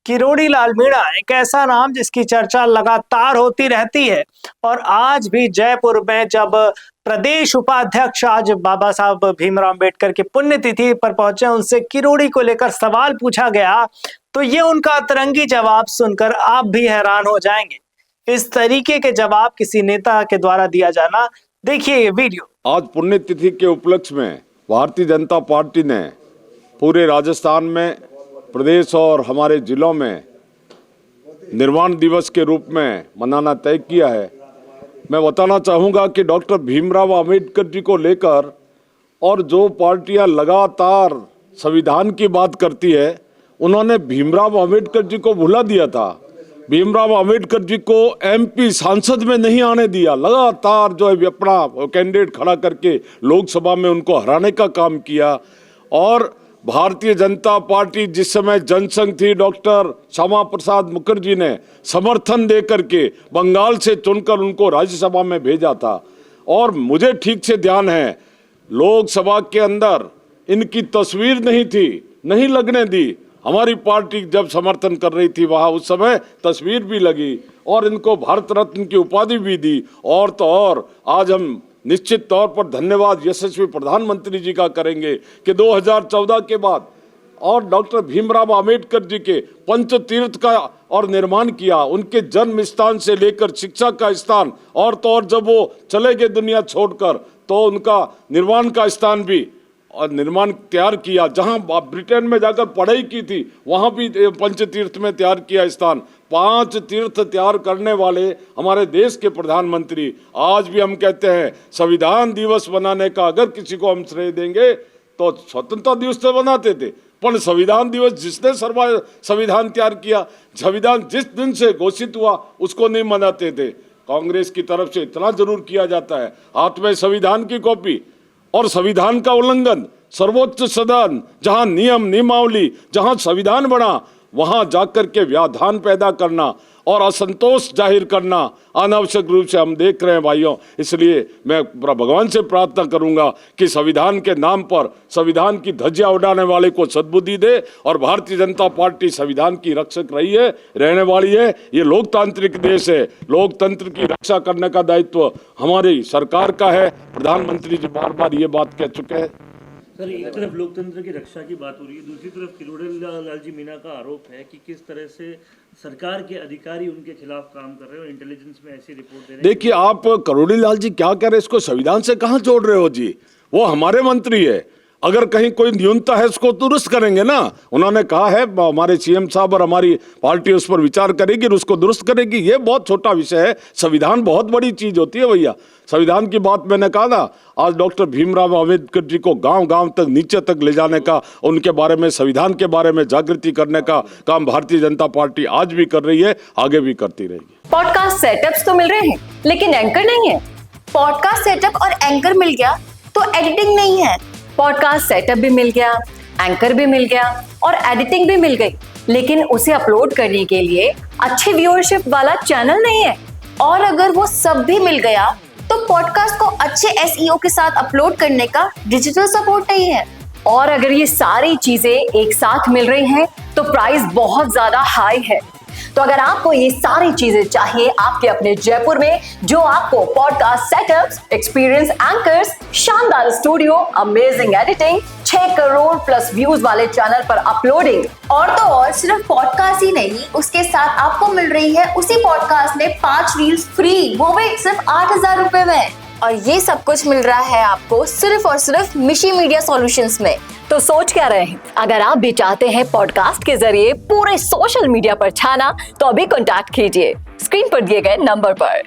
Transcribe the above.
किरोड़ी लाल मीणा एक ऐसा नाम जिसकी चर्चा लगातार होती रहती है और आज भी जयपुर में जब प्रदेश उपाध्यक्ष आज बाबा साहब भीमराव अंबेडकर की पुण्यतिथि पर पहुंचे, उनसे किरोड़ी को लेकर सवाल पूछा गया तो ये उनका अतरंगी जवाब सुनकर आप भी हैरान हो जाएंगे। इस तरीके के जवाब किसी नेता के द्वारा दिया जाना, देखिए ये वीडियो। आज पुण्यतिथि के उपलक्ष्य में भारतीय जनता पार्टी ने पूरे राजस्थान में, प्रदेश और हमारे जिलों में निर्वाण दिवस के रूप में मनाना तय किया है। मैं बताना चाहूँगा कि डॉक्टर भीमराव अंबेडकर जी को लेकर और जो पार्टियां लगातार संविधान की बात करती है, उन्होंने भीमराव अंबेडकर जी को भुला दिया था। भीमराव अंबेडकर जी को एमपी सांसद में नहीं आने दिया। लगातार जो है अपना कैंडिडेट खड़ा करके लोकसभा में उनको हराने का काम किया। और भारतीय जनता पार्टी जिस समय जनसंघ थी, डॉक्टर श्यामा प्रसाद मुखर्जी ने समर्थन दे करके बंगाल से चुनकर उनको राज्यसभा में भेजा था। और मुझे ठीक से ध्यान है, लोकसभा के अंदर इनकी तस्वीर नहीं थी, नहीं लगने दी। हमारी पार्टी जब समर्थन कर रही थी वहाँ उस समय तस्वीर भी लगी और इनको भारत रत्न की उपाधि भी दी। और तो और आज हम निश्चित तौर पर धन्यवाद यशस्वी प्रधानमंत्री जी का करेंगे कि 2014 के बाद और डॉक्टर भीमराव अंबेडकर जी के पंच तीर्थ का और निर्माण किया। उनके जन्म स्थान से लेकर शिक्षा का स्थान और तो और जब वो चले गए दुनिया छोड़कर तो उनका निर्माण का स्थान भी और निर्माण तैयार किया। जहां ब्रिटेन में जाकर पढ़ाई की थी वहां भी पंच तीर्थ में तैयार किया स्थान। 5 तीर्थ तैयार करने वाले हमारे देश के प्रधानमंत्री। आज भी हम कहते हैं संविधान दिवस बनाने का अगर किसी को हम श्रेय देंगे तो स्वतंत्रता दिवस तो बनाते थे, पर संविधान दिवस जिसने संविधान तैयार किया, संविधान जिस दिन से घोषित हुआ उसको नहीं मनाते थे। कांग्रेस की तरफ से इतना जरूर किया जाता है, हाथ में संविधान की कॉपी और संविधान का उल्लंघन। सर्वोच्च सदन जहां नियम नियमावली, जहां संविधान बना, वहां जाकर के व्यवधान पैदा करना और असंतोष जाहिर करना अनावश्यक रूप से हम देख रहे हैं भाइयों। इसलिए मैं भगवान से प्रार्थना करूंगा कि संविधान के नाम पर संविधान की धज्जियां उड़ाने वाले को सद्बुद्धि दे। और भारतीय जनता पार्टी संविधान की रक्षक रही है, रहने वाली है। ये लोकतांत्रिक देश है, लोकतंत्र की रक्षा करने का दायित्व हमारी सरकार का है। प्रधानमंत्री जी बार बार ये बात कह चुके हैं। सर, एक तरफ लोकतंत्र की रक्षा की बात हो रही है, दूसरी तरफ किरोड़ी लाल जी मीणा का आरोप है कि किस तरह से सरकार के अधिकारी उनके खिलाफ काम कर रहे हैं और इंटेलिजेंस में ऐसी रिपोर्ट दे रहे हैं। देखिए, आप किरोड़ी लाल जी क्या कह रहे हैं, इसको संविधान से कहाँ जोड़ रहे हो जी? वो हमारे मंत्री है, अगर कहीं कोई न्यूनता है उसको दुरुस्त करेंगे ना। उन्होंने कहा है हमारे सीएम साहब और हमारी पार्टी उस पर विचार करेगी और उसको दुरुस्त करेगी। ये बहुत छोटा विषय है, संविधान बहुत बड़ी चीज होती है भैया। संविधान की बात मैंने कहा ना, आज डॉक्टर भीमराव अंबेडकर जी को गांव गांव तक, नीचे तक ले जाने का, उनके बारे में, संविधान के बारे में जागृति करने का काम भारतीय जनता पार्टी आज भी कर रही है, आगे भी करती रहेगी। पॉडकास्ट सेटअप्स तो मिल रहे हैं लेकिन एंकर नहीं है। पॉडकास्ट सेटअप और एंकर मिल गया तो एडिटिंग नहीं है। पॉडकास्ट सेटअप भी मिल गया, एंकर भी मिल गया और एडिटिंग भी मिल गई, लेकिन उसे अपलोड करने के लिए अच्छे व्यूअरशिप वाला चैनल नहीं है। और अगर वो सब भी मिल गया तो पॉडकास्ट को अच्छे एसईओ के साथ अपलोड करने का डिजिटल सपोर्ट नहीं है। और अगर ये सारी चीजें एक साथ मिल रही हैं तो प्राइस बहुत ज्यादा हाई है। तो अगर आपको ये सारी चीजें चाहिए आपके अपने जयपुर में, जो आपको पॉडकास्ट सेटअप्स, एक्सपीरियंस एंकर्स, शानदार studio, amazing editing, 6 crore plus views वाले चैनल पर अपलोडिंग, और तो और सिर्फ पॉडकास्ट ही नहीं, उसके साथ आपको मिल रही है उसी पॉडकास्ट में 5 रील्स फ्री, वो भी सिर्फ 8,000 रुपए में। और ये सब कुछ मिल रहा है आपको सिर्फ और सिर्फ मिशी मीडिया सॉल्यूशंस में। तो सोच क्या रहे हैं? अगर आप भी चाहते हैं पॉडकास्ट के जरिए पूरे सोशल मीडिया पर छाना तो अभी कॉन्टैक्ट कीजिए स्क्रीन पर दिए गए नंबर पर।